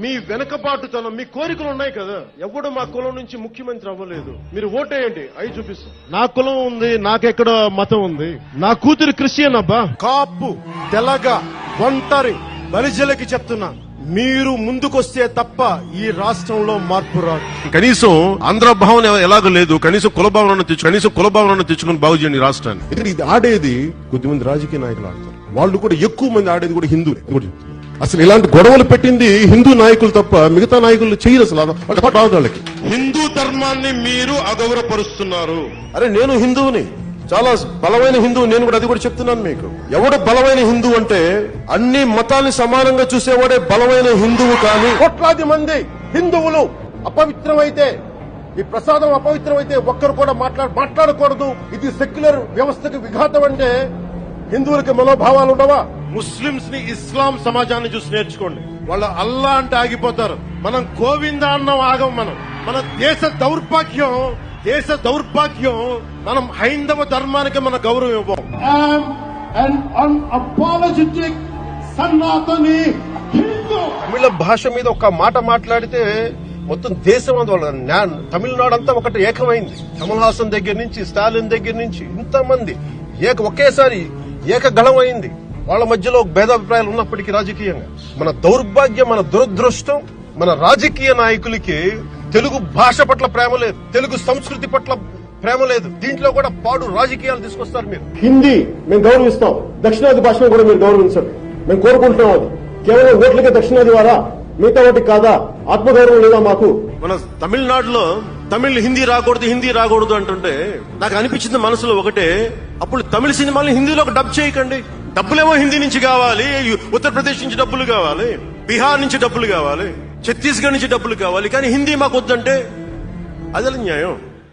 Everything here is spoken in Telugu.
మీ వెనకబాటుతనం, మీ కోరికలు ఉన్నాయి కదా. ఎవడు మా కులం నుంచి ముఖ్యమంత్రి అవ్వలేదు. మీరు ఓటేయండి, అవి చూపిస్తాం. నా కులం ఉంది, నాకెక్కడ మతం ఉంది. నా కూతురు క్రిస్టియన్ అబ్బా. కాపు, తెలగ, ఒంటరి, బలిజలకి చెప్తున్నా, మీరు ముందుకొస్తే తప్ప ఈ రాష్ట్రంలో మార్పు రాదు. కనీసం ఆంధ్ర భావన ఎలాగో లేదు. కనీసం కుల భావన తెచ్చుకుని బాగు చేయండి రాష్ట్రాన్ని. ఇక్కడ ఇది ఆడేది కొద్దిమంది రాజకీయ నాయకులు ఆడతారు. వాళ్ళు కూడా ఎక్కువ మంది ఆడేది కూడా హిందూ. అసలు ఇలాంటి గొడవలు పెట్టింది హిందూ నాయకులు తప్ప మిగతా నాయకులు చేయరు. అసలు రాదు వాళ్ళకి. హిందూ ధర్మాన్ని మీరు అగౌరవపరుస్తున్నారు. అరే నేను హిందువుని, చాలా బలమైన హిందువు. నేను కూడా అది కూడా చెప్తున్నాను మీకు. ఎవడు బలమైన హిందూ అంటే అన్ని మతాన్ని సమానంగా చూసేవాడే బలమైన హిందువు. కానీ కోట్లాది మంది హిందువులు అపవిత్రమైతే, ఈ ప్రసాదం అపవిత్రమైతే ఒక్కరు కూడా మాట్లాడకూడదు. ఇది సెక్యులర్ వ్యవస్థకు విఘాతం అంటే హిందువులకి మనోభావాలు ఉండవా? ముస్లింస్ ని ఇస్లాం సమాజాన్ని చూసి నేర్చుకోండి. వాళ్ళ అల్లా అంటే ఆగిపోతారు. మనం గోవింద అన్నం ఆగం. మన దేశ దౌర్భాగ్యం మనం హైందవ ధర్మానికి మన గౌరవం ఇవ్వం. తమిళ భాష మీద ఒక మాట మాట్లాడితే మొత్తం దేశం అందువల్ల తమిళనాడు అంతా ఒకటి ఏకమైంది. కమల్ హాసన్ దగ్గర నుంచి, స్టాలిన్ దగ్గర నుంచి ఇంతమంది ఒకేసారి ఏకగళం అయింది. వాళ్ళ మధ్యలో భేదాభిప్రాయాలు ఉన్నప్పటికీ రాజకీయంగా మన దౌర్భాగ్యం, మన దురదృష్టం, మన రాజకీయ నాయకులకి తెలుగు భాష పట్ల ప్రేమ లేదు, తెలుగు సంస్కృతి పట్ల ప్రేమ లేదు. దీంట్లో కూడా పాడు రాజకీయాలు తీసుకొస్తారు. మీరు హిందీ మేము గౌరవిస్తాం, దక్షిణాది భాషను కూడా మీరు గౌరవించండి. మేము కోరుకుంటున్నాం. అది కేవలం ఓట్లకే దక్షిణాది వారా, మిగతా వాటికి కాదా? ఆత్మగౌరవం లేదా మాకు? మన తమిళనాడులో హిందీ రాకూడదు అంటుంటే నాకు అనిపించింది మనసులో ఒకటే, అప్పుడు తమిళ సినిమాల్ని హిందీలోకి డబ్ చేయకండి. డబ్బులేమో హిందీ నుంచి కావాలి, ఉత్తరప్రదేశ్ నుంచి డబ్బులు కావాలి, బీహార్ నుంచి డబ్బులు కావాలి, ఛత్తీస్గఢ్ నుంచి డబ్బులు కావాలి, కానీ హిందీ మాకు వద్దంటే అదే న్యాయం.